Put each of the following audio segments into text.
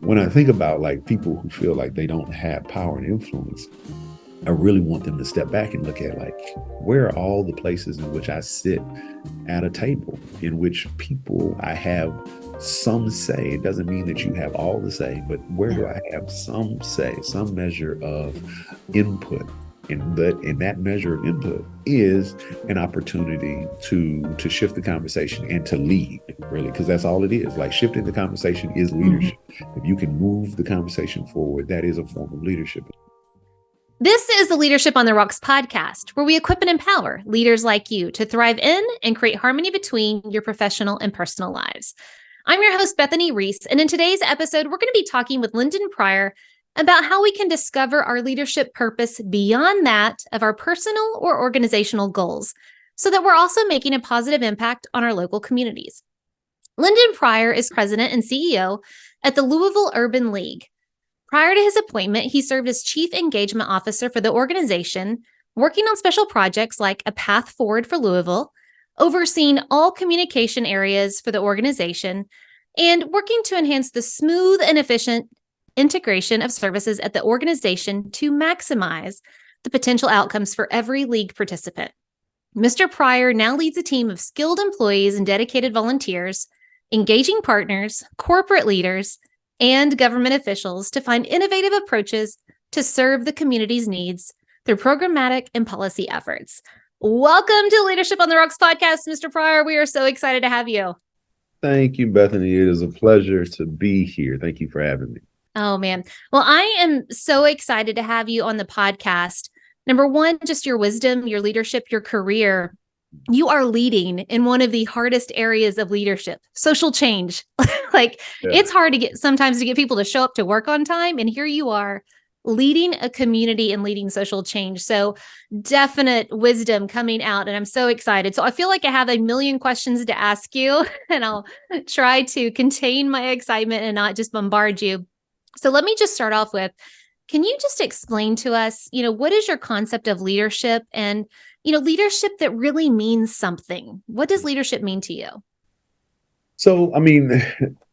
when I think about like people who feel like they don't have power and influence, I really want them to step back and look at like, where are all the places in which I sit at a table in which people I have some say. It doesn't mean that you have all the say, but where do I have some say, some measure of input? And that measure of input is an opportunity to shift the conversation and to lead, really, because that's all it is. Like shifting the conversation is leadership. If you can move the conversation forward, that is a form of leadership. This is the Leadership on the Rocks podcast, where we equip and empower leaders like you to thrive in and create harmony between your professional and personal lives. I'm your host, Bethany Reese, and in today's episode, we're going to be talking with Lyndon Pryor about how we can discover our leadership purpose beyond that of our personal or organizational goals, so that we're also making a positive impact on our local communities. Lyndon Pryor is president and CEO at the Louisville Urban League. Prior to his appointment, he served as Chief Engagement Officer for the organization, working on special projects like A Path Forward for Louisville, overseeing all communication areas for the organization, and working to enhance the smooth and efficient integration of services at the organization to maximize the potential outcomes for every league participant. Mr. Pryor now leads a team of skilled employees and dedicated volunteers, engaging partners, corporate leaders, and government officials to find innovative approaches to serve the community's needs through programmatic and policy efforts. Welcome to Leadership on the Rocks podcast, Mr. Pryor. We are so excited to have you. Thank you, Bethany. It is a pleasure to be here. Thank you for having me. Oh, man. Well, I am so excited to have you on the podcast. Number one, just your wisdom, your leadership, your career. You are leading in one of the hardest areas of leadership, social change. It's hard to get sometimes to get people to show up to work on time. And here you are leading a community and leading social change. So definite wisdom coming out. And I'm so excited. So I feel like I have a million questions to ask you, and I'll try to contain my excitement and not just bombard you. So let me just start off with, can you just explain to us, what is your concept of leadership and, leadership that really means something? What does leadership mean to you? So,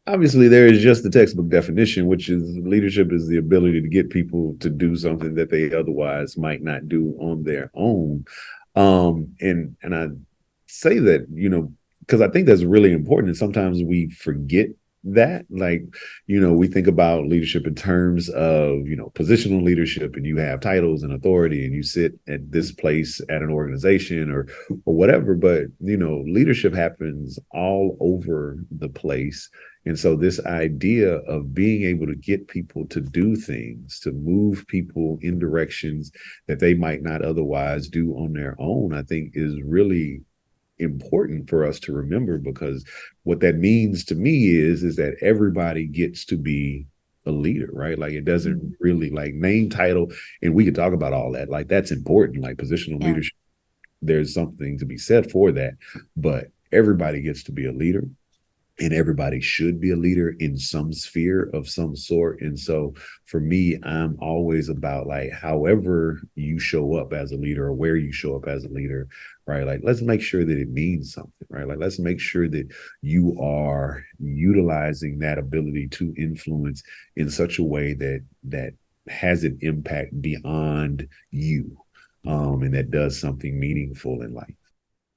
obviously there is just the textbook definition, which is leadership is the ability to get people to do something that they otherwise might not do on their own. And I say that, because I think that's really important. And sometimes we forget that, we think about leadership in terms of, positional leadership, and you have titles and authority and you sit at this place at an organization or whatever. But, leadership happens all over the place. And so this idea of being able to get people to do things, to move people in directions that they might not otherwise do on their own, I think is really important for us to remember, because what that means to me is that everybody gets to be a leader, right? Like it doesn't really name, title, and we could talk about all that. Like that's important, like positional leadership. There's something to be said for that, but everybody gets to be a leader. And everybody should be a leader in some sphere of some sort. And so for me, I'm always about however you show up as a leader or where you show up as a leader, right? Let's make sure that it means something, right? Let's make sure that you are utilizing that ability to influence in such a way that has an impact beyond you, and that does something meaningful in life.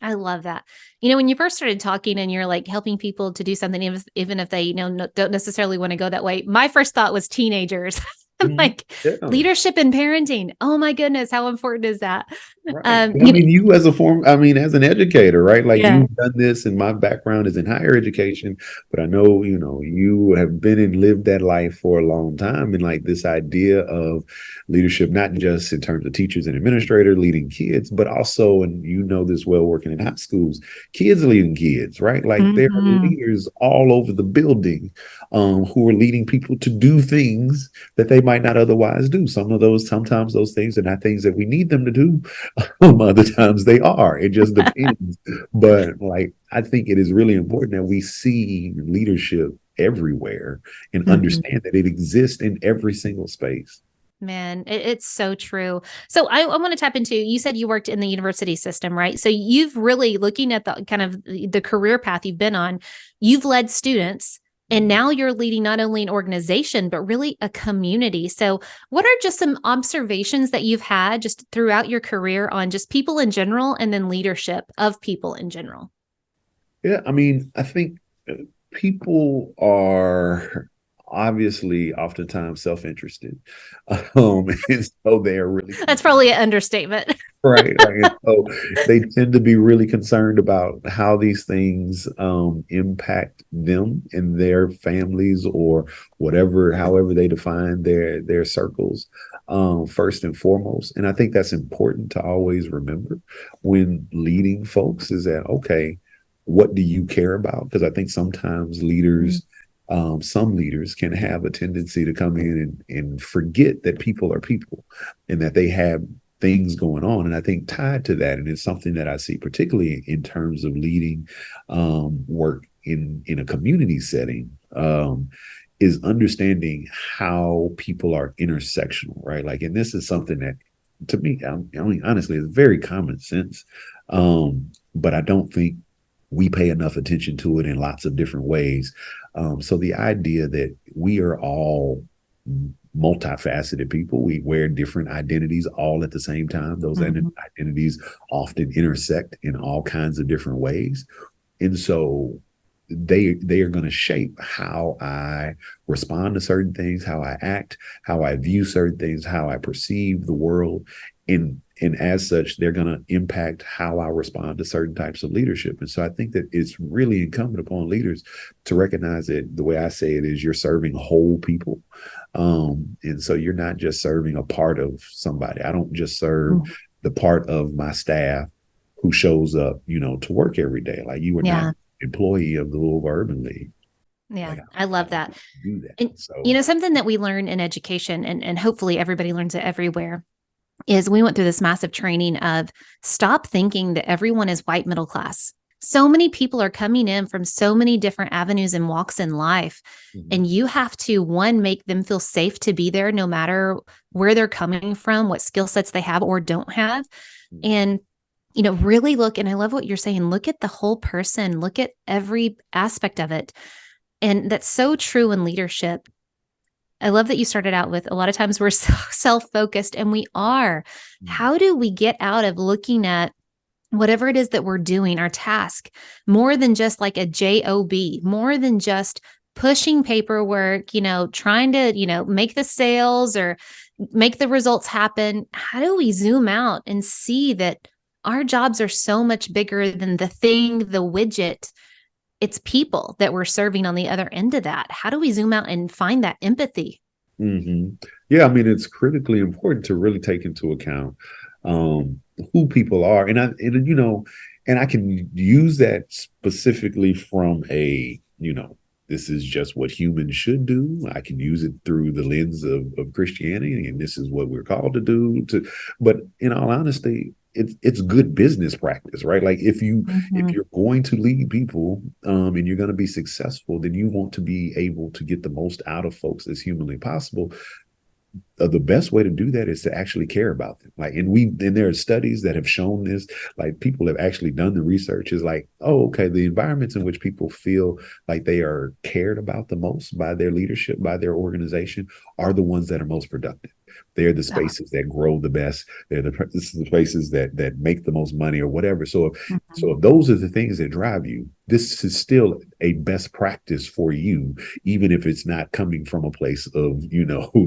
I love that. When you first started talking and you're helping people to do something, even if they, don't necessarily want to go that way, my first thought was teenagers. Leadership and parenting. Oh my goodness. How important is that? Right. You as as an educator, right? You've done this, and my background is in higher education, but I know, you have been and lived that life for a long time. And this idea of leadership, not just in terms of teachers and administrators leading kids, but also, and this well working in high schools, kids leading kids, right? There are leaders all over the building who are leading people to do things that they might not otherwise do. Sometimes those things are not things that we need them to do. Other times they are. It just depends. But I think it is really important that we see leadership everywhere and understand that it exists in every single space. Man, it's so true. So I want to tap into, you said you worked in the university system, right? So you've really, looking at the kind of the career path you've been on, you've led students And now you're leading not only an organization, but really a community. So what are just some observations that you've had just throughout your career on just people in general and then leadership of people in general? Yeah, I mean, I think people are obviously oftentimes self-interested. And so they're really That's probably an understatement. right. Like, and so they tend to be really concerned about how these things impact them and their families or whatever, however they define their circles, first and foremost. And I think that's important to always remember when leading folks is that, okay, what do you care about? Because I think sometimes some leaders can have a tendency to come in and forget that people are people and that they have things going on. And I think tied to that, and it's something that I see particularly in terms of leading work in a community setting, is understanding how people are intersectional, right? Like, and this is something that to me, I mean, honestly, is very common sense. But I don't think we pay enough attention to it in lots of different ways. So the idea that we are all multifaceted people, we wear different identities all at the same time. Those identities often intersect in all kinds of different ways. And so they are going to shape how I respond to certain things, how I act, how I view certain things, how I perceive the world. And as such, they're going to impact how I respond to certain types of leadership. And so I think that it's really incumbent upon leaders to recognize that the way I say it is you're serving whole people. And so you're not just serving a part of somebody. I don't just serve the part of my staff who shows up, to work every day. Like you are not an employee of the Louisville Urban League. Yeah, Like, I love that. Do that. And, So, something that we learn in education, and hopefully everybody learns it everywhere, is we went through this massive training of stop thinking that everyone is white middle class. So many people are coming in from so many different avenues and walks in life. And you have to, one, make them feel safe to be there no matter where they're coming from, what skill sets they have or don't have. And, really look, and I love what you're saying, look at the whole person, look at every aspect of it. And that's so true in leadership. I love that you started out with a lot of times we're so self-focused, and we are. How do we get out of looking at whatever it is that we're doing, our task, more than just like a job, more than just pushing paperwork, trying to, make the sales or make the results happen? How do we zoom out and see that our jobs are so much bigger than the thing, the widget? It's people that we're serving on the other end of that. How do we zoom out and find that empathy? Yeah, I mean, it's critically important to really take into account who people are, and I can use that specifically from this is just what humans should do. I can use it through the lens of Christianity, and this is what we're called to do. But in all honesty, it's good business practice, right? Like if you're going to lead people and you're going to be successful, then you want to be able to get the most out of folks as humanly possible. The best way to do that is to actually care about them. Like, and there are studies that have shown this, like people have actually done the research is like, oh, okay, the environments in which people feel like they are cared about the most by their leadership, by their organization, are the ones that are most productive. They're the spaces that grow the best. They're the spaces that make the most money or whatever. So if those are the things that drive you, this is still a best practice for you, even if it's not coming from a place of,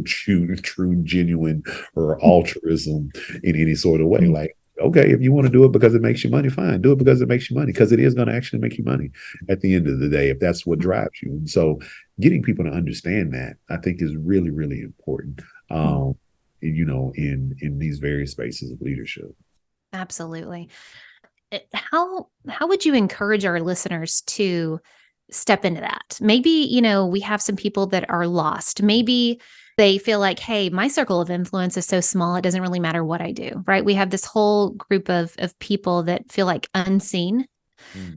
true, genuine or altruism in any sort of way. Like, okay, if you want to do it because it makes you money, fine. Do it because it makes you money, because it is going to actually make you money at the end of the day, if that's what drives you. And so getting people to understand that, I think, is really, really important, in these various spaces of leadership. Absolutely. How would you encourage our listeners to step into that? Maybe, we have some people that are lost. Maybe they feel like, hey, my circle of influence is so small, it doesn't really matter what I do, right? We have this whole group of people that feel like unseen,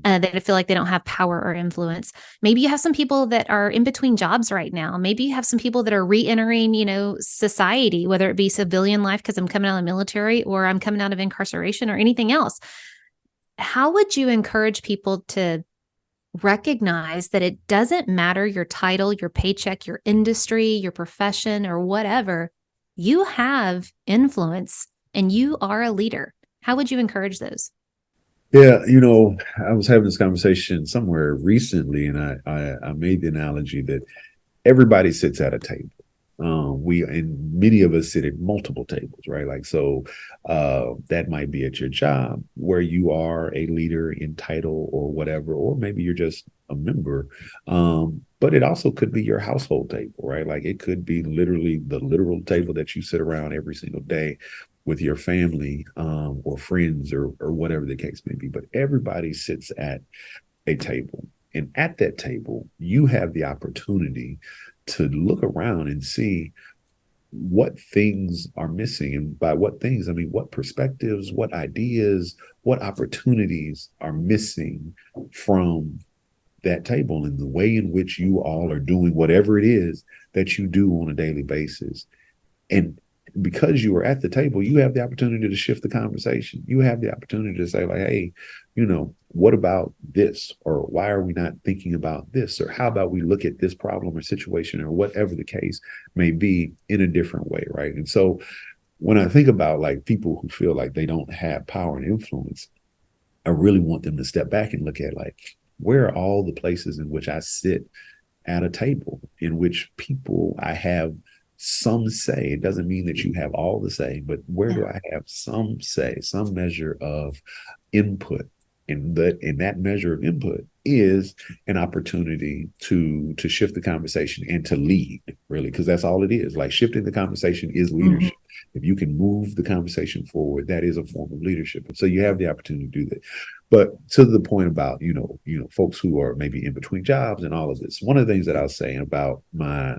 that feel like they don't have power or influence. Maybe you have some people that are in between jobs right now. Maybe you have some people that are re-entering, society, whether it be civilian life because I'm coming out of the military or I'm coming out of incarceration or anything else. How would you encourage people to recognize that it doesn't matter your title, your paycheck, your industry, your profession, or whatever. You have influence and you are a leader. How would you encourage those? Yeah, I was having this conversation somewhere recently, and I made the analogy that everybody sits at a table. We and many of us sit at multiple tables, right? Like so, that might be at your job where you are a leader in title or whatever, or maybe you're just a member. But it also could be your household table, right? Like it could be literally the literal table that you sit around every single day with your family, or friends, or whatever the case may be. But everybody sits at a table. And at that table, you have the opportunity to look around and see what things are missing. And by what things, I mean, what perspectives, what ideas, what opportunities are missing from that table and the way in which you all are doing whatever it is that you do on a daily basis. And because you are at the table, you have the opportunity to shift the conversation. You have the opportunity to say, like, hey, what about this? Or why are we not thinking about this? Or how about we look at this problem or situation or whatever the case may be in a different way, right? And so when I think about like people who feel like they don't have power and influence, I really want them to step back and look at like, where are all the places in which I sit at a table in which people I have some say. It doesn't mean that you have all the say, but where do I have some say, some measure of input? And that measure of input is an opportunity to shift the conversation and to lead, really, because that's all it is. Like shifting the conversation is leadership. If you can move the conversation forward, that is a form of leadership. And so you have the opportunity to do that. But to the point about, folks who are maybe in between jobs and all of this, one of the things that I was saying about my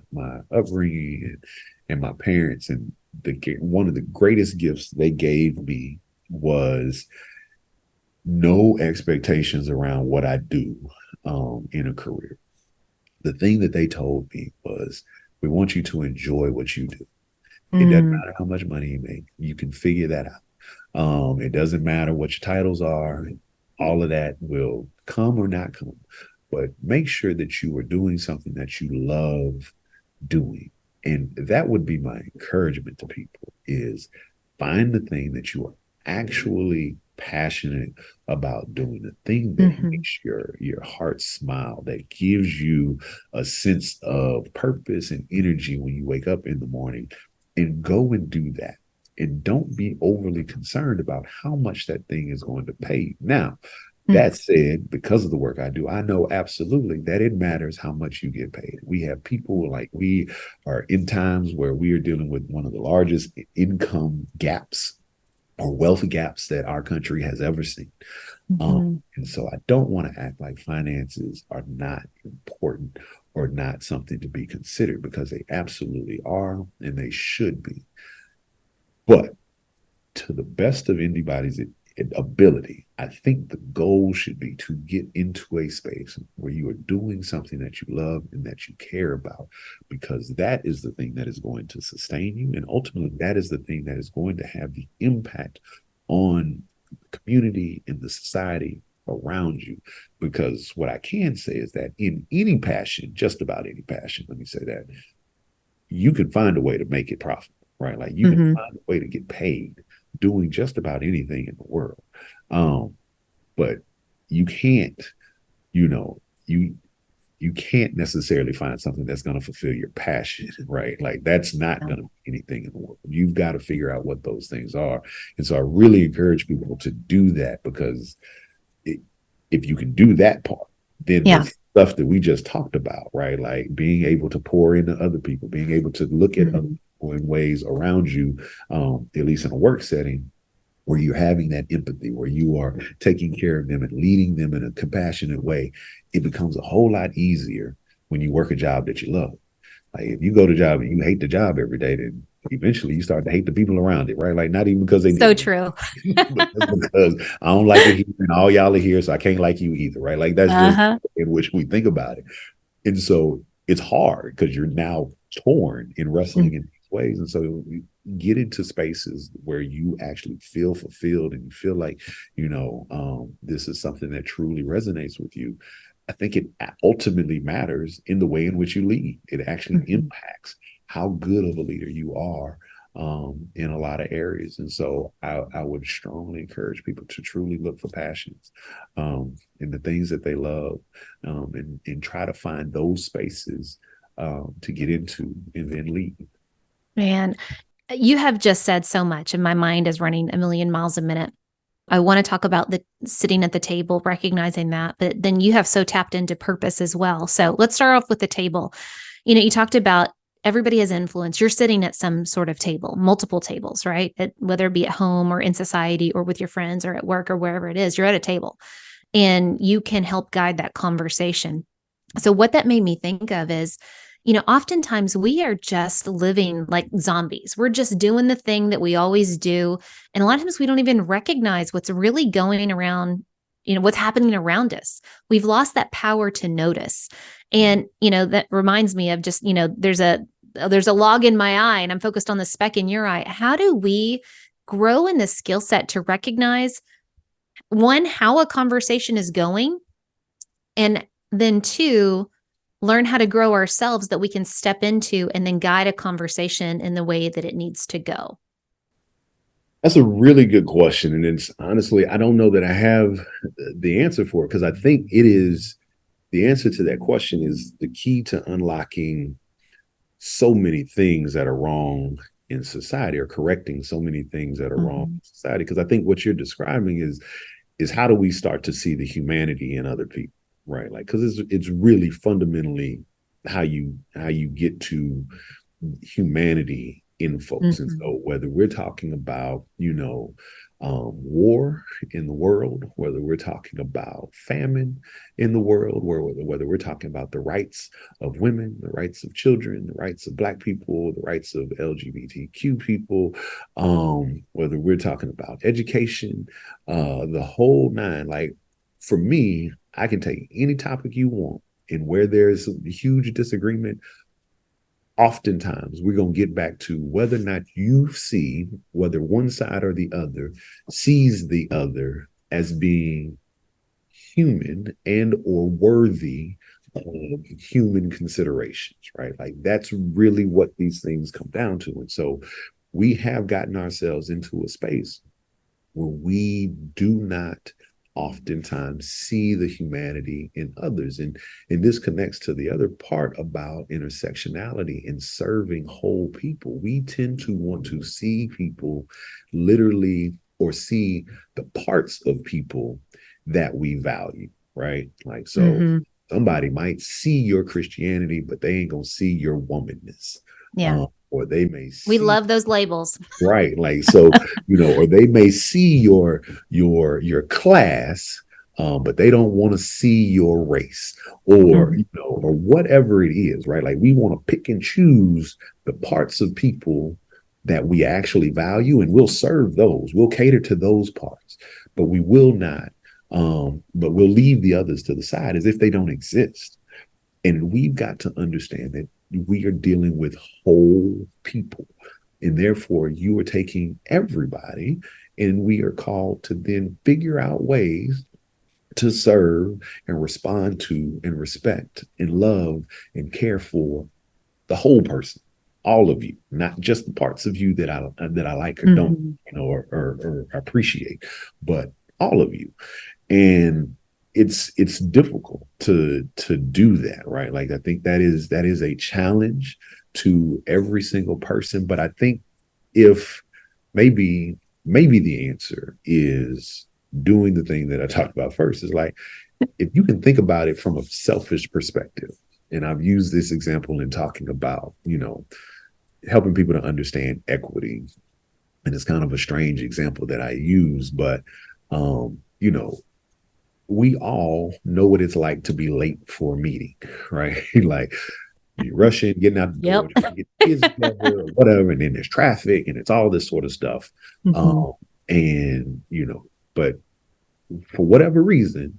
upbringing and my parents, and one of the greatest gifts they gave me was no expectations around what I do in a career. The thing that they told me was, we want you to enjoy what you do. It doesn't matter how much money you make. You can figure that out. It doesn't matter what your titles are. All of that will come or not come. But make sure that you are doing something that you love doing. And that would be my encouragement to people is find the thing that you are actually passionate about doing, the thing that makes your heart smile, that gives you a sense of purpose and energy when you wake up in the morning, and go and do that. And don't be overly concerned about how much that thing is going to pay you. Now, that said, because of the work I do, I know absolutely that it matters how much you get paid. We have people like we are in times where we are dealing with one of the largest income gaps or wealth gaps that our country has ever seen. And so I don't want to act like finances are not important or not something to be considered, because they absolutely are and they should be. But to the best of anybody's ability, I think the goal should be to get into a space where you are doing something that you love and that you care about, because that is the thing that is going to sustain you. And ultimately, that is the thing that is going to have the impact on the community and the society around you. Because what I can say is that in any passion, just about any passion, let me say that, you can find a way to make it profitable, right? Like you can find a way to get paid doing just about anything in the world. But you can't, you can't necessarily find something that's going to fulfill your passion, right? Like that's not going to be anything in the world. You've got to figure out what those things are. And so I really encourage people to do that, because if you can do that part, then the stuff that we just talked about, right? Like being able to pour into other people, being able to look at other people in ways around you, at least in a work setting, where you're having that empathy, where you are taking care of them and leading them in a compassionate way, it becomes a whole lot easier when you work a job that you love. Like if you go to a job and you hate the job every day, then eventually you start to hate the people around it, right? Like not even because they so true, but because I don't like it here and all y'all are here, so I can't like you either, right? Like that's just in which we think about it. And so it's hard because you're now torn in wrestling in these ways. And so you get into spaces where you actually feel fulfilled and you feel like, this is something that truly resonates with you. I think it ultimately matters in the way in which you lead. It actually impacts how good of a leader you are in a lot of areas. And so I would strongly encourage people to truly look for passions in the things that they love, and try to find those spaces to get into and then lead. Man, you have just said so much, and my mind is running a million miles a minute. I want to talk about the sitting at the table, recognizing that, but then you have so tapped into purpose as well. So let's start off with the table. You talked about everybody has influence. You're sitting at some sort of table, multiple tables, right? Whether it be at home or in society or with your friends or at work or wherever it is, you're at a table and you can help guide that conversation. So what that made me think of is, oftentimes we are just living like zombies. We're just doing the thing that we always do. And a lot of times we don't even recognize what's really going around, what's happening around us. We've lost that power to notice. And, that reminds me of just, there's a log in my eye and I'm focused on the speck in your eye. How do we grow in the skill set to recognize, one, how a conversation is going, and then two, learn how to grow ourselves that we can step into and then guide a conversation in the way that it needs to go? That's a really good question. And it's honestly, I don't know that I have the answer for it, because I think the answer to that question is the key to unlocking so many things that are wrong in society, or correcting so many things that are wrong in society. Because I think what you're describing is how do we start to see the humanity in other people, right? Like, because it's really fundamentally how you get to humanity in folks. And so whether we're talking about, war in the world, whether we're talking about famine in the world, whether we're talking about the rights of women, the rights of children, the rights of Black people, the rights of LGBTQ people, whether we're talking about education, the whole nine. Like, for me, I can take any topic you want, and where there's a huge disagreement, oftentimes we're going to get back to whether or not you see, whether one side or the other sees the other as being human and or worthy of human considerations, right? Like, that's really what these things come down to. And so we have gotten ourselves into a space where we do not oftentimes see the humanity in others. And this connects to the other part about intersectionality and serving whole people. We tend to want to see people literally, or see the parts of people that we value, right? Like, so somebody might see your Christianity, but they ain't gonna see your womanness. Yeah. Or they may see, we love those labels, right? Like, so, or they may see your class, but they don't want to see your race, or or whatever it is, right? Like, we want to pick and choose the parts of people that we actually value, and we'll serve those, we'll cater to those parts, but we will not, but we'll leave the others to the side as if they don't exist. And we've got to understand that we are dealing with whole people, and therefore you are taking everybody, and we are called to then figure out ways to serve and respond to and respect and love and care for the whole person, all of you, not just the parts of you that I like or don't, or appreciate, but all of you. And it's difficult to do that, right? Like, I think that is a challenge to every single person. But I think if maybe the answer is doing the thing that I talked about first, is like, if you can think about it from a selfish perspective, and I've used this example in talking about, helping people to understand equity. And it's kind of a strange example that I use, but we all know what it's like to be late for a meeting, right? Like, you're rushing, getting out the door, trying to get the kids together or whatever, and then there's traffic and it's all this sort of stuff. And but for whatever reason,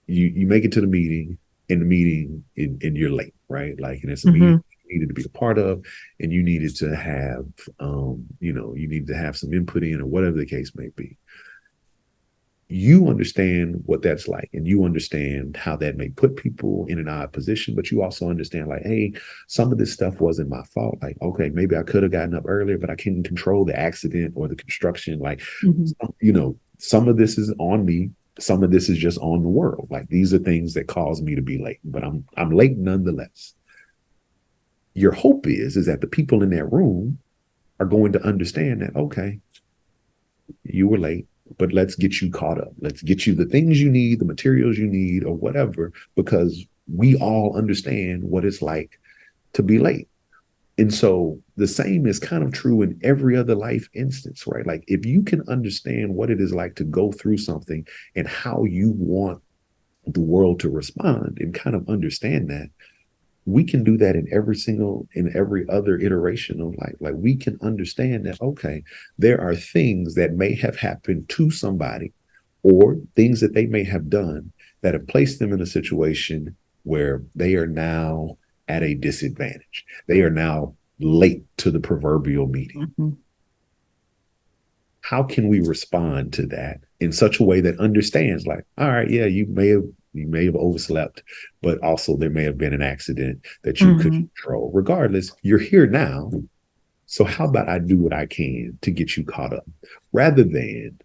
you make it to the meeting, and you're late, right? Like, and it's a meeting you needed to be a part of, and you needed to have some input in, or whatever the case may be. you understand what that's like, and you understand how that may put people in an odd position, but you also understand, like, hey, some of this stuff wasn't my fault. Like, okay, maybe I could have gotten up earlier, but I couldn't control the accident or the construction. Like, some of this is on me. Some of this is just on the world. Like, these are things that cause me to be late, but I'm late nonetheless. Your hope is that the people in that room are going to understand that, okay, you were late, but let's get you caught up. Let's get you the things you need, the materials you need, or whatever, because we all understand what it's like to be late. And so the same is kind of true in every other life instance, right? Like, if you can understand what it is like to go through something and how you want the world to respond, and kind of understand that, we can do that in every other iteration of life. Like, we can understand that, okay, there are things that may have happened to somebody, or things that they may have done, that have placed them in a situation where they are now at a disadvantage. They are now late to the proverbial meeting. Mm-hmm. How can we respond to that in such a way that understands, like, all right, yeah, you may have overslept, but also there may have been an accident that you could control. Regardless, you're here now. So how about I do what I can to get you caught up, rather than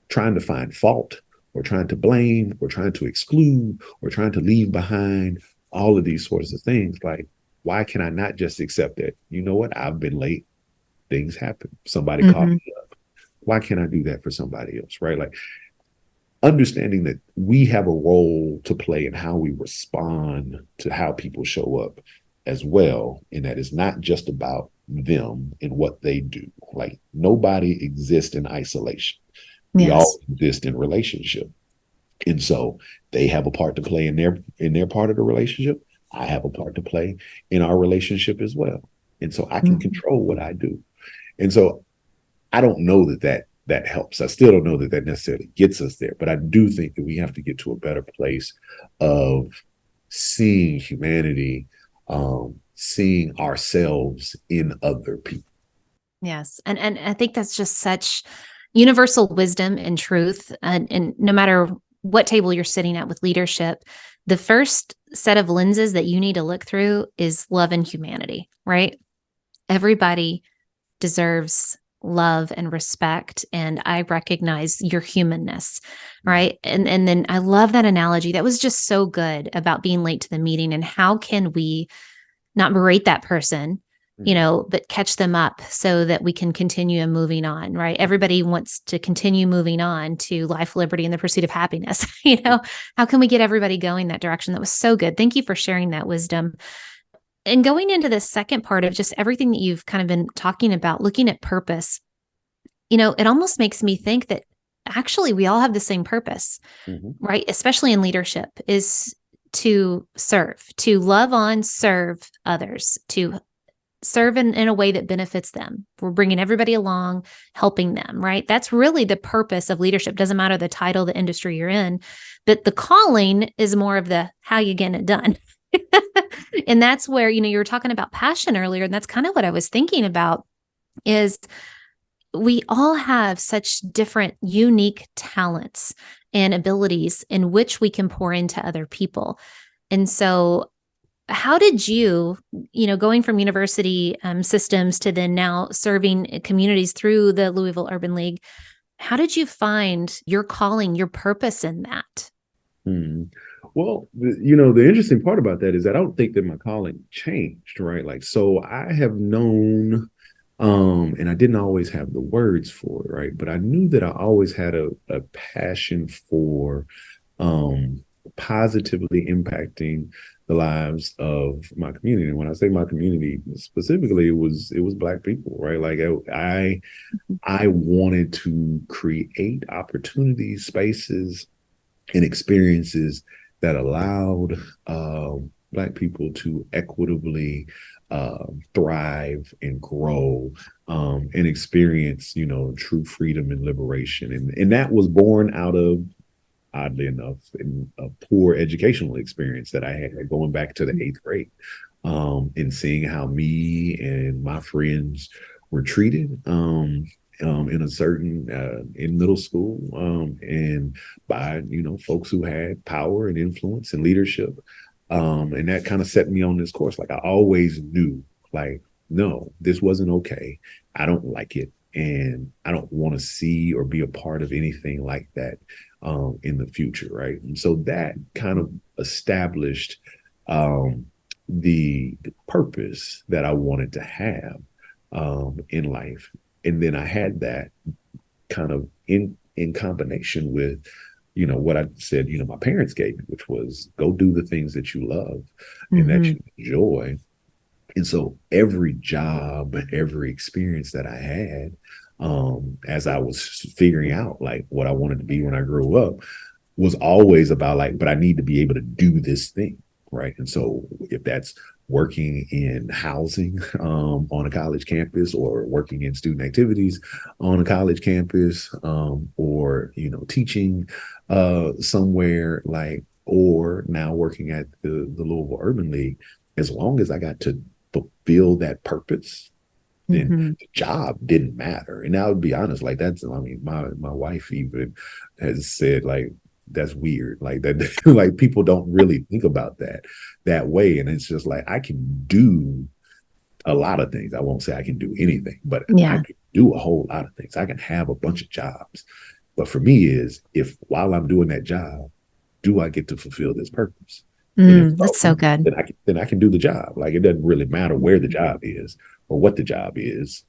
trying to find fault, or trying to blame, or trying to exclude, or trying to leave behind all of these sorts of things. Like, why can I not just accept that, you know what, I've been late, things happen, somebody caught me up. Why can't I do that for somebody else, right? Like, understanding that we have a role to play in how we respond to how people show up as well, and that it's not just about them and what they do. Like, nobody exists in isolation. We all exist in relationship. And so they have a part to play in their part of the relationship. I have a part to play in our relationship as well. And so I can control what I do. And so I don't know that helps. I still don't know that necessarily gets us there, but I do think that we have to get to a better place of seeing humanity, seeing ourselves in other people. Yes. And I think that's just such universal wisdom and truth. And no matter what table you're sitting at with leadership, the first set of lenses that you need to look through is love and humanity, right? Everybody deserves love and respect, and I recognize your humanness, right? And then I love that analogy. That was just so good about being late to the meeting, and how can we not berate that person, but catch them up so that we can continue moving on, right? Everybody wants to continue moving on to life, liberty, and the pursuit of happiness. How can we get everybody going that direction? That was so good. Thank you for sharing that wisdom. And going into the second part of just everything that you've kind of been talking about, looking at purpose, it almost makes me think that actually we all have the same purpose, right? Especially in leadership, is to serve, to love on, serve others, to serve in a way that benefits them. We're bringing everybody along, helping them, right? That's really the purpose of leadership. Doesn't matter the title, the industry you're in, but the calling is more of the how you getting it done. And that's where, you were talking about passion earlier, and that's kind of what I was thinking about, is we all have such different, unique talents and abilities in which we can pour into other people. And so how did you, going from university systems to then now serving communities through the Louisville Urban League, how did you find your calling, your purpose in that? Well, the interesting part about that is that I don't think that my calling changed, right? Like, so I have known, and I didn't always have the words for it, right? But I knew that I always had a passion for positively impacting the lives of my community. And when I say my community specifically, it was Black people, right? Like, I wanted to create opportunities, spaces, and experiences that allowed Black people to equitably thrive and grow and experience, true freedom and liberation. And that was born out of, oddly enough, in a poor educational experience that I had going back to the 8th grade, and seeing how me and my friends were treated, in a certain in middle school, and by folks who had power and influence and leadership, and that kind of set me on this course. Like I always knew, like, no, this wasn't okay. I don't like it, and I don't want to see or be a part of anything like that in the future, right? And so that kind of established the purpose that I wanted to have in life. And then I had that kind of in combination with what I said my parents gave me, which was go do the things that you love and that you enjoy. And so every job, every experience that I had, as I was figuring out like what I wanted to be when I grew up, was always about like, but I need to be able to do this thing, right? And so if that's working in housing on a college campus, or working in student activities on a college campus, or teaching somewhere, like, or now working at the Louisville Urban League, as long as I got to fulfill that purpose, then the job didn't matter. And I would be honest, like my wife even has said, like, that's weird, like that like people don't really think about that way. And it's just like, I can do a lot of things. I won't say I can do anything, but I can do a whole lot of things. I can have a bunch of jobs. But for me is, if while I'm doing that job, do I get to fulfill this purpose? That's so good. Then I can do the job. Like, it doesn't really matter where the job is or what the job is,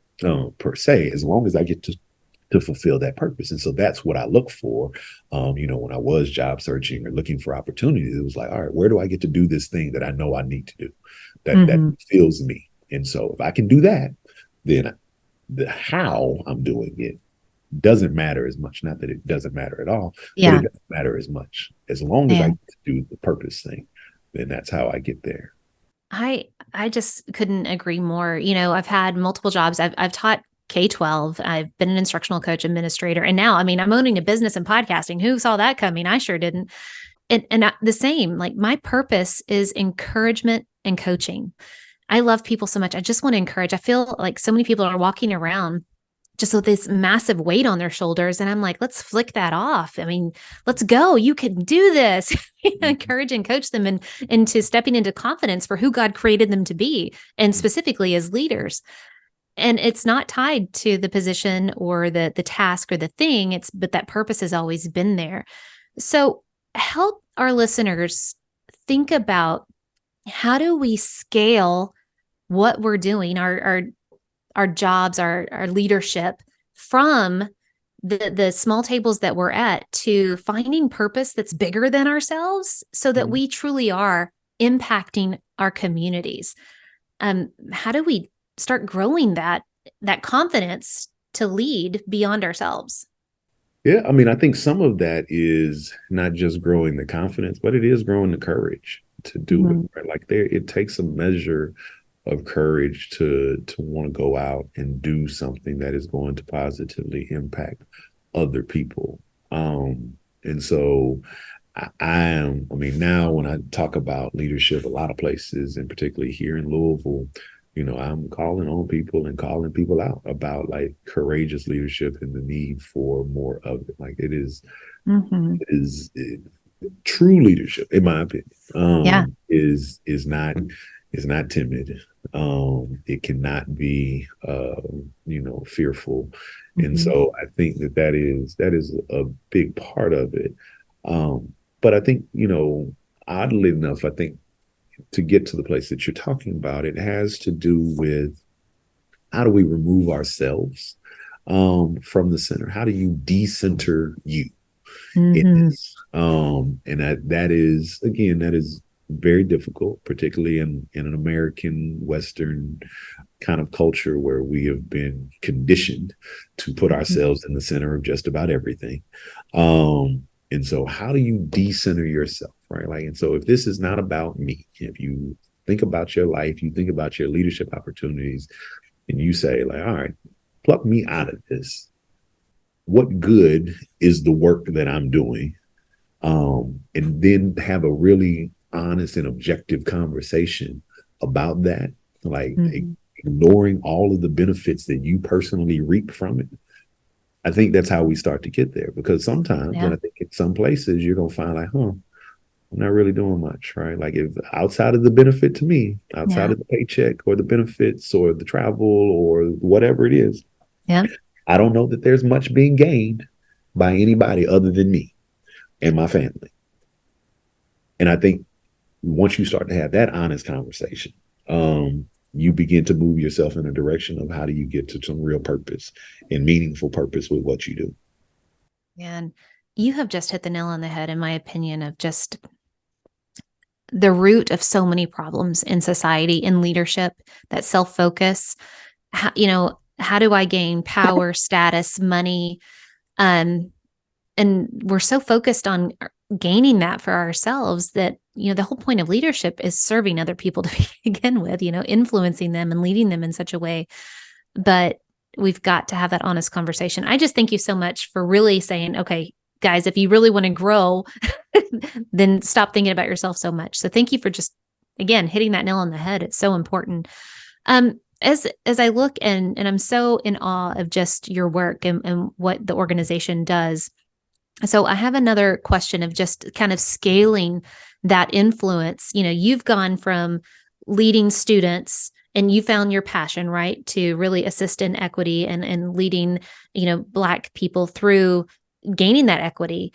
per se, as long as I get to fulfill that purpose. And so that's what I look for. When I was job searching or looking for opportunities, it was like, all right, where do I get to do this thing that I know I need to do that fulfills me? And so if I can do that, then the how I'm doing it doesn't matter as much. Not that it doesn't matter at all, but it doesn't matter as much. As long as I do the purpose thing, then that's how I get there. I just couldn't agree more. I've had multiple jobs. I've taught K-12. I've been an instructional coach, administrator, and now, I'm owning a business and podcasting. Who saw that coming? I sure didn't. And the same, like, my purpose is encouragement and coaching. I love people so much. I just want to encourage. I feel like so many people are walking around just with this massive weight on their shoulders. And I'm like, let's flick that off. Let's go. You can do this. Encourage and coach them into stepping into confidence for who God created them to be, and specifically as leaders. And it's not tied to the position or the task or the thing. But that purpose has always been there. So help our listeners think about, how do we scale what we're doing, our jobs, our leadership, from the small tables that we're at, to finding purpose that's bigger than ourselves, so that we truly are impacting our communities. How do we start growing that confidence to lead beyond ourselves? Yeah, I think some of that is not just growing the confidence, but it is growing the courage to do it. Right? Like, it takes a measure of courage to want to go out and do something that is going to positively impact other people. And so now when I talk about leadership, a lot of places, and particularly here in Louisville, I'm calling on people and calling people out about, like, courageous leadership and the need for more of it. Like, it is true leadership, in my opinion, is not timid. It cannot be, fearful. And so I think that is a big part of it. But I think, oddly enough, I think to get to the place that you're talking about, it has to do with, how do we remove ourselves from the center? How do you decenter you in this? And that is very difficult, particularly in an American Western kind of culture where we have been conditioned to put ourselves in the center of just about everything. And so how do you decenter yourself, right? Like, and so if this is not about me, if you think about your life, you think about your leadership opportunities, and you say, like, all right, pluck me out of this. What good is the work that I'm doing? And then have a really honest and objective conversation about that, like ignoring all of the benefits that you personally reap from it, I think that's how we start to get there, because sometimes, Yeah. and I think in some places you're going to find like, I'm not really doing much, right? Like if outside of the benefit to me, outside Yeah. of the paycheck or the benefits or the travel or whatever it is, Yeah. I don't know that there's much being gained by anybody other than me and my family. And I think once you start to have that honest conversation, you begin to move yourself in a direction of how do you get to some real purpose and meaningful purpose with what you do. And you have just hit the nail on the head, in my opinion, of just the root of so many problems in society, in leadership, that self-focus. How do I gain power, status, money? Um, and we're so focused on gaining that for ourselves that, the whole point of leadership is serving other people to begin with, influencing them and leading them in such a way. But we've got to have that honest conversation. I just thank you so much for really saying, okay, guys, if you really want to grow, then stop thinking about yourself so much. So thank you for just, again, hitting that nail on the head. It's so important. As I look and I'm so in awe of just your work and what the organization does. So I have another question of just kind of scaling that influence. You've gone from leading students and you found your passion, right, to really assist in equity and leading, Black people through gaining that equity.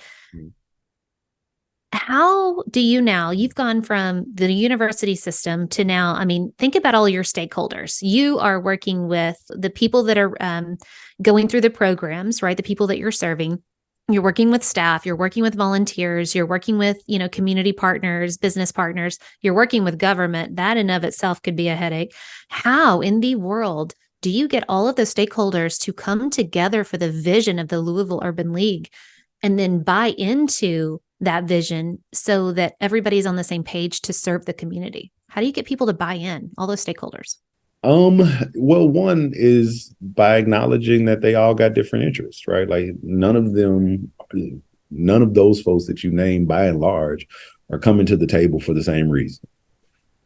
How do you now, you've gone from the university system to now, think about all your stakeholders. You are working with the people that are going through the programs, right? The people that you're serving. You're working with staff, you're working with volunteers, you're working with, community partners, business partners, you're working with government. That in of itself could be a headache. How in the world do you get all of the stakeholders to come together for the vision of the Louisville Urban League and then buy into that vision so that everybody's on the same page to serve the community? How do you get people to buy in, all those stakeholders? Well, one is by acknowledging that they all got different interests, right? Like none of those folks that you name by and large are coming to the table for the same reason.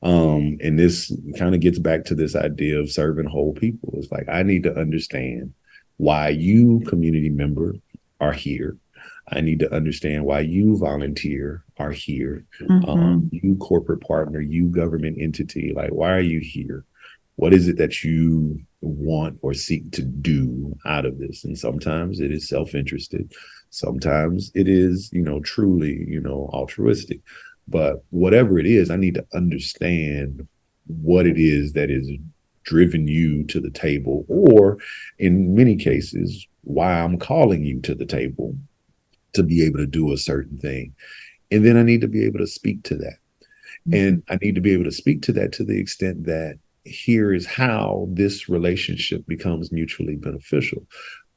And this kind of gets back to this idea of serving whole people. It's like, I need to understand why you, community member, are here. I need to understand why you, volunteer, are here. You, corporate partner, you, government entity, like, why are you here? What is it that you want or seek to do out of this? And sometimes it is self-interested. Sometimes it is, truly, altruistic. But whatever it is, I need to understand what it is that is driven you to the table, or in many cases, why I'm calling you to the table to be able to do a certain thing. And then I need to be able to speak to that. And I need to be able to speak to that to the extent that here is how this relationship becomes mutually beneficial.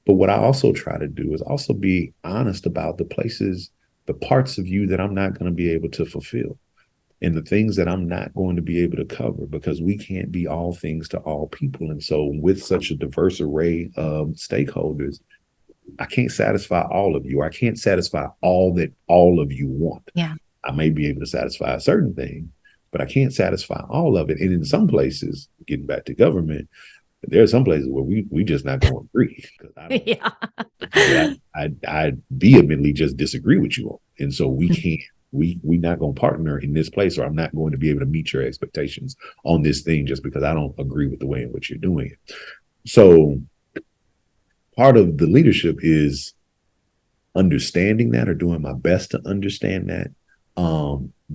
But what I also try to do is also be honest about the places, the parts of you that I'm not going to be able to fulfill and the things that I'm not going to be able to cover, because we can't be all things to all people. And so with such a diverse array of stakeholders, I can't satisfy all of you. I can't satisfy all that all of you want. Yeah. I may be able to satisfy a certain thing, but I can't satisfy all of it. And in some places, getting back to government, there are some places where we just not going to agree. I vehemently just disagree with you on. And so we can't, we not going to partner in this place, or I'm not going to be able to meet your expectations on this thing just because I don't agree with the way in which you're doing it. So part of the leadership is understanding that, or doing my best to understand that,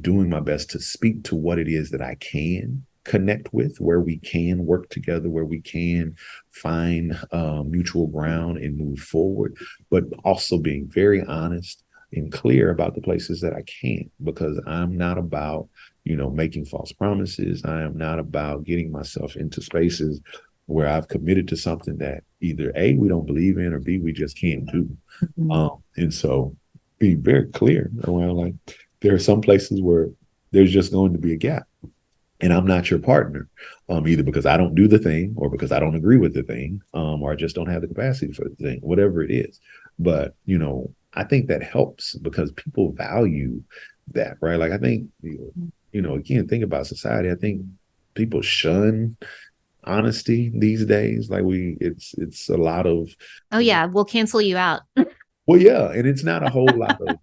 doing my best to speak to what it is that I can connect with, where we can work together, where we can find mutual ground and move forward, but also being very honest and clear about the places that I can't, because I'm not about, making false promises. I am not about getting myself into spaces where I've committed to something that either A, we don't believe in, or B, we just can't do. And so be very clear around, like, there are some places where there's just going to be a gap. And I'm not your partner, either because I don't do the thing, or because I don't agree with the thing, or I just don't have the capacity for the thing, whatever it is. But, I think that helps because people value that, right? Like, I think, again, think about society. I think people shun honesty these days. Like it's a lot of, Oh yeah, we'll cancel you out. well, yeah, and it's not a whole lot of,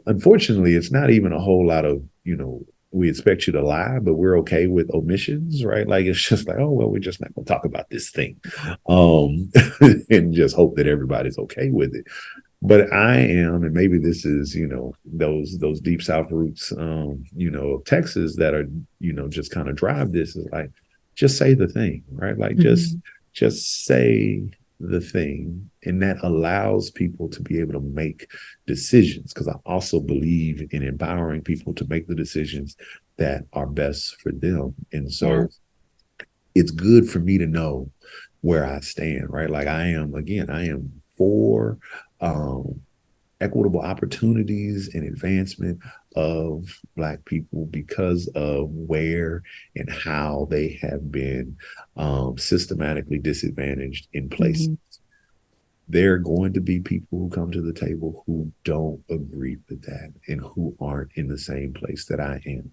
unfortunately, it's not even a whole lot of, we expect you to lie, but we're okay with omissions, right? Like it's just like, oh well, we're just not going to talk about this thing, and just hope that everybody's okay with it. But I am, and maybe this is, those deep South roots, of Texas that are, just kind of drive this is like, just say the thing, right? Like just say the thing. And that allows people to be able to make decisions. Because I also believe in empowering people to make the decisions that are best for them. And so it's good for me to know where I stand, right? Like I am for equitable opportunities and advancement of Black people because of where and how they have been systematically disadvantaged in places. There are going to be people who come to the table who don't agree with that and who aren't in the same place that I am.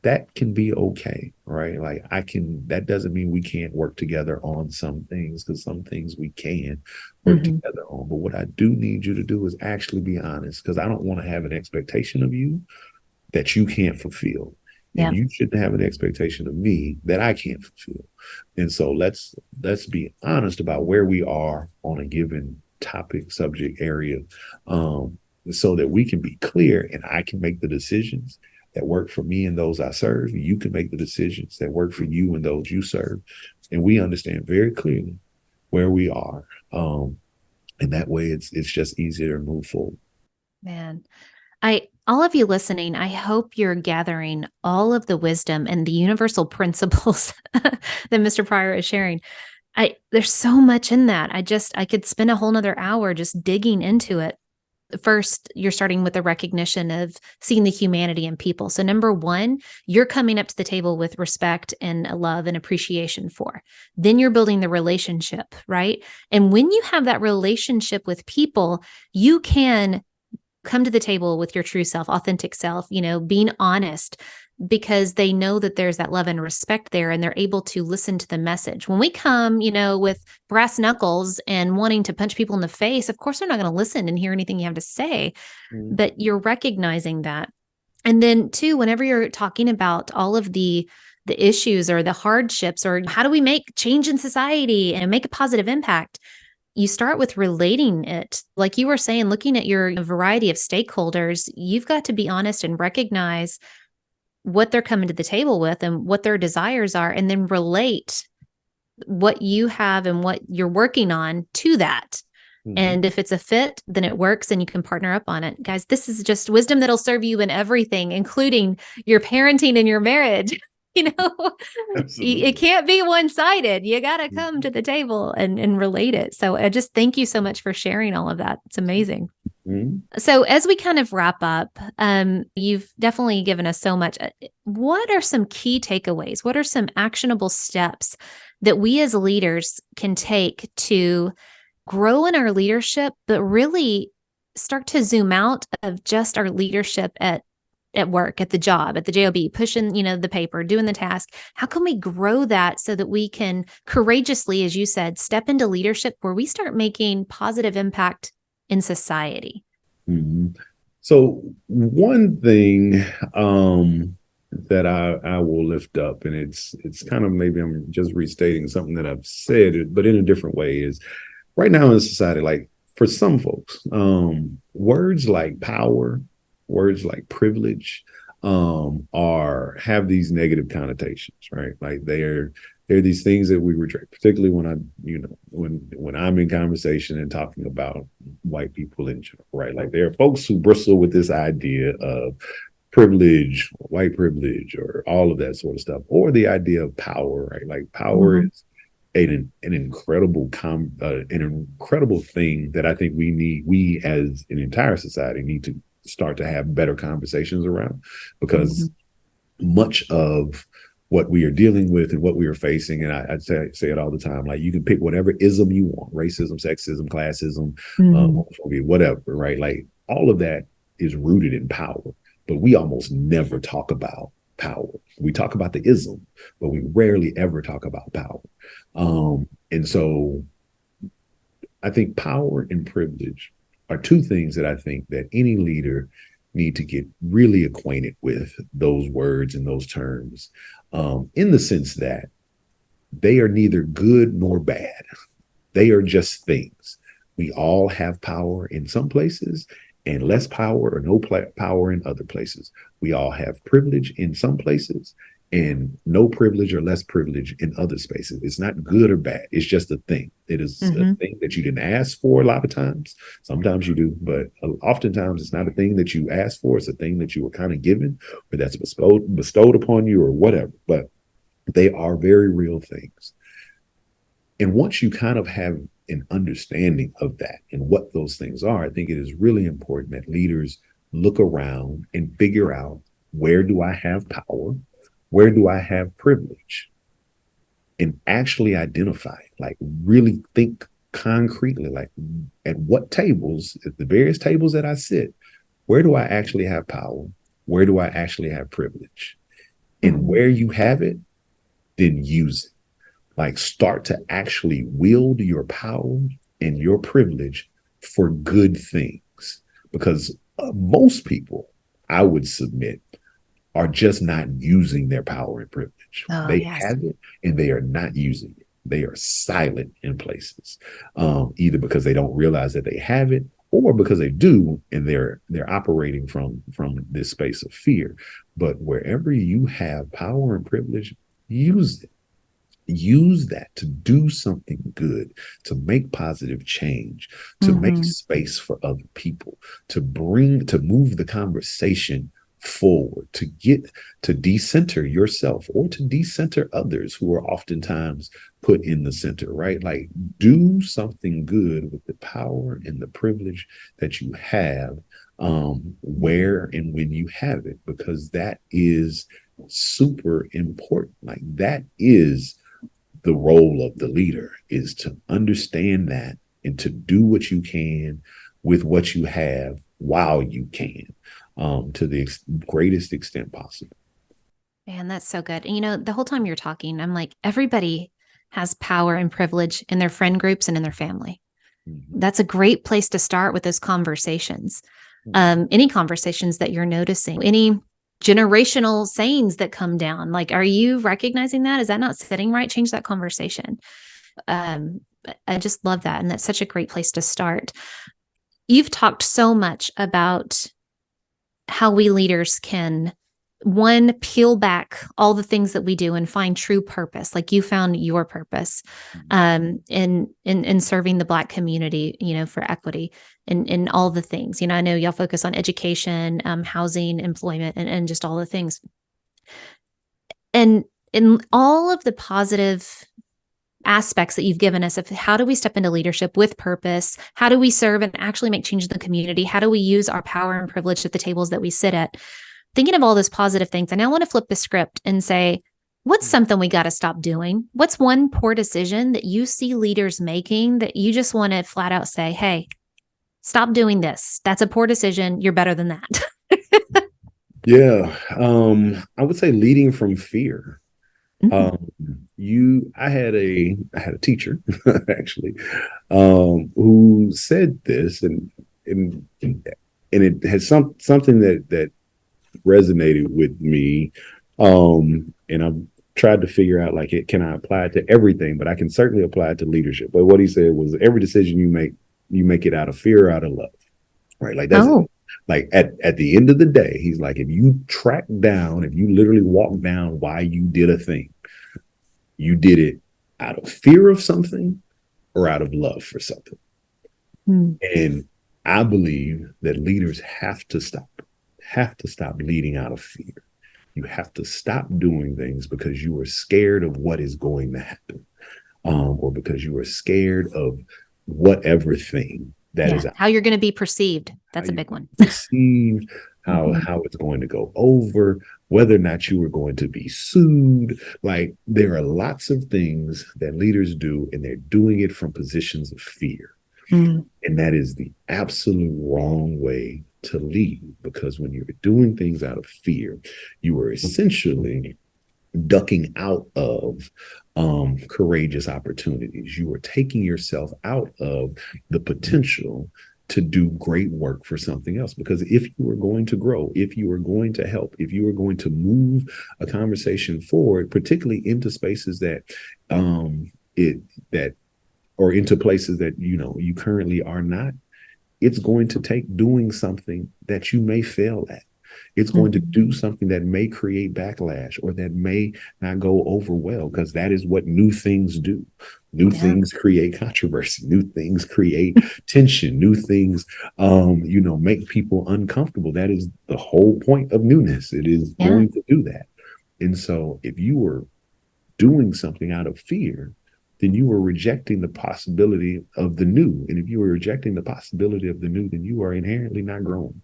That can be okay, right? Like that doesn't mean we can't work together on some things, because some things we can work together on. But what I do need you to do is actually be honest, because I don't want to have an expectation of you that you can't fulfill. And you shouldn't have an expectation of me that I can't fulfill. And so let's be honest about where we are on a given topic, subject area, so that we can be clear and I can make the decisions that work for me and those I serve. You can make the decisions that work for you and those you serve. And we understand very clearly where we are. And that way it's just easier to move forward. Man, all of you listening, I hope you're gathering all of the wisdom and the universal principles that Mr. Pryor is sharing. There's so much in that. I could spend a whole nother hour just digging into it. First, you're starting with the recognition of seeing the humanity in people. So number one, you're coming up to the table with respect and love and appreciation for. Then you're building the relationship, right? And when you have that relationship with people, you can come to the table with your true self, authentic self, being honest, because they know that there's that love and respect there, and they're able to listen to the message. When we come, with brass knuckles and wanting to punch people in the face, of course, they're not going to listen and hear anything you have to say, but you're recognizing that. And then two, whenever you're talking about all of the issues or the hardships, or how do we make change in society and make a positive impact, you start with relating it. Like you were saying, looking at your variety of stakeholders, you've got to be honest and recognize what they're coming to the table with and what their desires are, and then relate what you have and what you're working on to that. And if it's a fit, then it works and you can partner up on it. Guys, this is just wisdom that'll serve you in everything, including your parenting and your marriage. It can't be one-sided. You got to come to the table and relate it. So I just thank you so much for sharing all of that. It's amazing. So as we kind of wrap up, you've definitely given us so much. What are some key takeaways? What are some actionable steps that we as leaders can take to grow in our leadership, but really start to zoom out of just our leadership at work, at the job, at the job, pushing, the paper, doing the task? How can we grow that so that we can courageously, as you said, step into leadership where we start making positive impact in society? So one thing that I will lift up, and it's kind of, maybe I'm just restating something that I've said, but in a different way, is right now in society, like for some folks, words like power, words like privilege, have these negative connotations, right? Like they're these things that we reject, particularly when I'm in conversation and talking about white people in general, right? Like there are folks who bristle with this idea of privilege, white privilege, or all of that sort of stuff, or the idea of power, right? Like power is an incredible thing that I think we as an entire society need to start to have better conversations around, because much of what we are dealing with and what we are facing, and I say it all the time, like you can pick whatever ism you want, racism, sexism, classism, homophobia, whatever, right? Like all of that is rooted in power, but we almost never talk about power. We talk about the ism, but we rarely ever talk about power. And so I think power and privilege are two things that I think that any leader need to get really acquainted with those words and those terms, in the sense that they are neither good nor bad. They are just things. We all have power in some places and less power or no power in other places. We all have privilege in some places and no privilege or less privilege in other spaces. It's not good or bad. It's just a thing. It is a thing that you didn't ask for a lot of times. Sometimes you do, but oftentimes it's not a thing that you asked for. It's a thing that you were kind of given or that's bestowed upon you or whatever. But they are very real things. And once you kind of have an understanding of that and what those things are, I think it is really important that leaders look around and figure out, where do I have power? Where do I have privilege? And actually identify, like really think concretely, like at what tables, at the various tables that I sit, where do I actually have power? Where do I actually have privilege? And where you have it, then use it. Like start to actually wield your power and your privilege for good things. Because most people, I would submit, are just not using their power and privilege. They have it and they are not using it. They are silent in places, either because they don't realize that they have it or because they do and they're operating from this space of fear. But wherever you have power and privilege, use it. Use that to do something good, to make positive change, to make space for other people, to move the conversation forward, to decenter yourself or to decenter others who are oftentimes put in the center, right? Like do something good with the power and the privilege that you have, where and when you have it, because that is super important. Like that is the role of the leader, is to understand that and to do what you can with what you have while you can, to the greatest extent possible. Man, that's so good. And, the whole time you're talking, I'm like, everybody has power and privilege in their friend groups and in their family. That's a great place to start with those conversations. Any conversations that you're noticing, any generational sayings that come down, like, are you recognizing that? Is that not sitting right? Change that conversation. I just love that. And that's such a great place to start. You've talked so much about how we leaders can, one, peel back all the things that we do and find true purpose. Like you found your purpose in serving the Black community, for equity and all the things. I know y'all focus on education, housing, employment, and just all the things. And in all of the positive aspects that you've given us of how do we step into leadership with purpose, how do we serve and actually make change in the community, how do we use our power and privilege at the tables that we sit at, thinking of all those positive things, I now want to flip the script and say, what's something we got to stop doing? What's one poor decision that you see leaders making that you just want to flat out say, hey, stop doing this. That's a poor decision. You're better than that. Yeah. I would say leading from fear. I had a teacher actually, who said this and it had something that resonated with me. And I've tried to figure out, like, can I apply it to everything, but I can certainly apply it to leadership. But what he said was, every decision you make it out of fear or out of love, right? Like that's like at the end of the day, he's like, if you literally walk down why you did a thing, you did it out of fear of something or out of love for something. And I believe that leaders have to stop leading out of fear. You have to stop doing things because you are scared of what is going to happen, or because you are scared of whatever thing that is how you're going to be perceived. That's a big one. Perceived, how it's going to go over, whether or not you are going to be sued. Like, there are lots of things that leaders do, and they're doing it from positions of fear. And that is the absolute wrong way to lead, because when you're doing things out of fear, you are essentially ducking out of courageous opportunities. You are taking yourself out of the potential to do great work for something else. Because if you are going to grow, if you are going to help, if you are going to move a conversation forward, particularly into spaces that or into places that you currently are not, it's going to take doing something that you may fail at. It's going to do something that may create backlash or that may not go over well, because that is what new things do. New things create controversy. New things create tension. New things, make people uncomfortable. That is the whole point of newness. It is going to do that. And so if you were doing something out of fear, then you are rejecting the possibility of the new. And if you are rejecting the possibility of the new, then you are inherently not growing.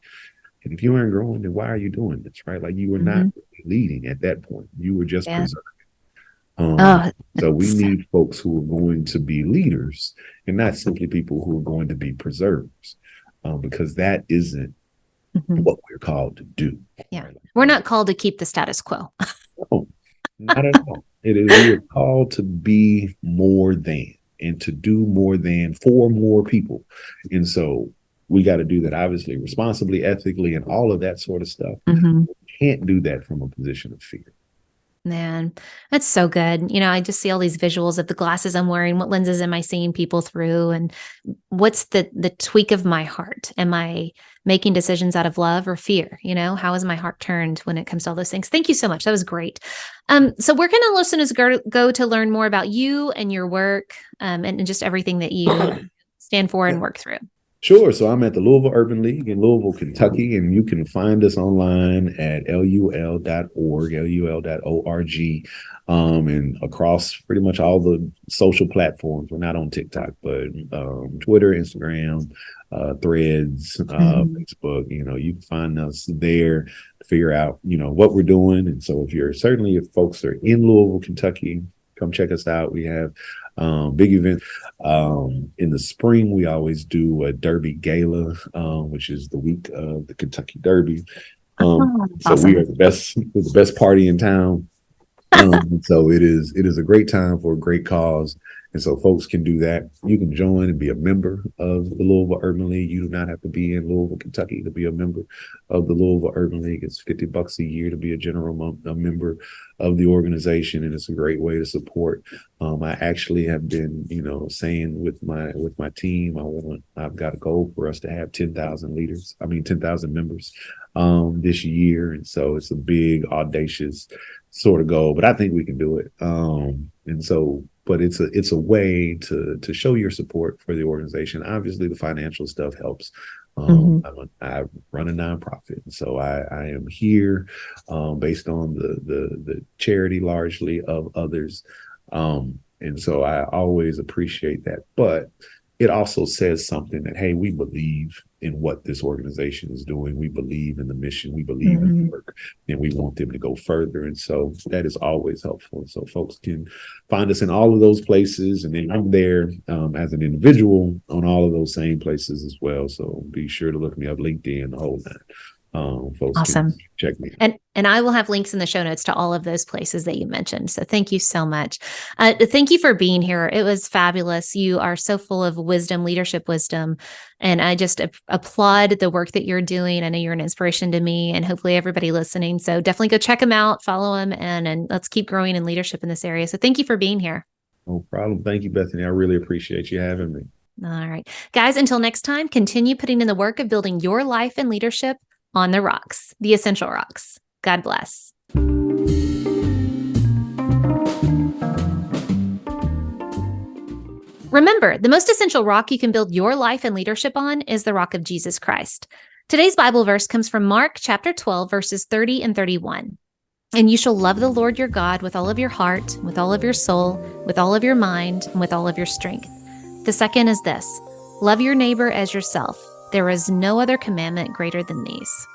And if you aren't growing, then why are you doing this, right? Like, you were not leading at that point. You were just preserving. So we need folks who are going to be leaders and not simply people who are going to be preservers, because that isn't what we're called to do. Yeah. Right? We're not called to keep the status quo. No, not at all. We are called to be more than, and to do more than for more people. And so we got to do that, obviously, responsibly, ethically, and all of that sort of stuff. We can't do that from a position of fear. Man, that's so good. I just see all these visuals of the glasses I'm wearing. What lenses am I seeing people through? And what's the tweak of my heart? Am I making decisions out of love or fear? How is my heart turned when it comes to all those things? Thank you so much. That was great. So where can our listeners go to learn more about you and your work, and just everything that you stand for and work through? Sure. So I'm at the Louisville Urban League in Louisville, Kentucky, and you can find us online at lul.org, lul.org, and across pretty much all the social platforms. We're not on TikTok, but Twitter, Instagram, Threads, Facebook. You can find us there to figure out, what we're doing. And so if folks are in Louisville, Kentucky, come check us out. We have big event. In the spring, we always do a Derby Gala, which is the week of the Kentucky Derby. Awesome. So we're the best party in town. So it is a great time for a great cause. And so folks can do that. You can join and be a member of the Louisville Urban League. You do not have to be in Louisville, Kentucky to be a member of the Louisville Urban League. It's $50 a year to be a member of the organization, and it's a great way to support. I actually have been, saying with my team, I've got a goal for us to have 10,000 members this year, and so it's a big, audacious sort of goal, but I think we can do it. But it's a way to show your support for the organization. Obviously, the financial stuff helps. I run a nonprofit, and so I am here based on the charity largely of others, and so I always appreciate that. But it also says something that, hey, we believe in what this organization is doing. We believe in the mission. We believe in the work, and we want them to go further. And so that is always helpful. And so folks can find us in all of those places. And then I'm there as an individual on all of those same places as well. So be sure to look me up, LinkedIn, the whole nine. Folks awesome. Can check me out. And I will have links in the show notes to all of those places that you mentioned. So thank you so much. Thank you for being here. It was fabulous. You are so full of wisdom, leadership wisdom. And I just applaud the work that you're doing. I know you're an inspiration to me and hopefully everybody listening. So definitely go check him out, follow him, and let's keep growing in leadership in this area. So thank you for being here. No problem. Thank you, Bethany. I really appreciate you having me. All right. Guys, until next time, continue putting in the work of building your life and leadership on the rocks, the essential rocks. God bless. Remember, the most essential rock you can build your life and leadership on is the rock of Jesus Christ. Today's Bible verse comes from Mark chapter 12, verses 30 and 31. And you shall love the Lord your God with all of your heart, with all of your soul, with all of your mind, and with all of your strength. The second is this: love your neighbor as yourself. There is no other commandment greater than these.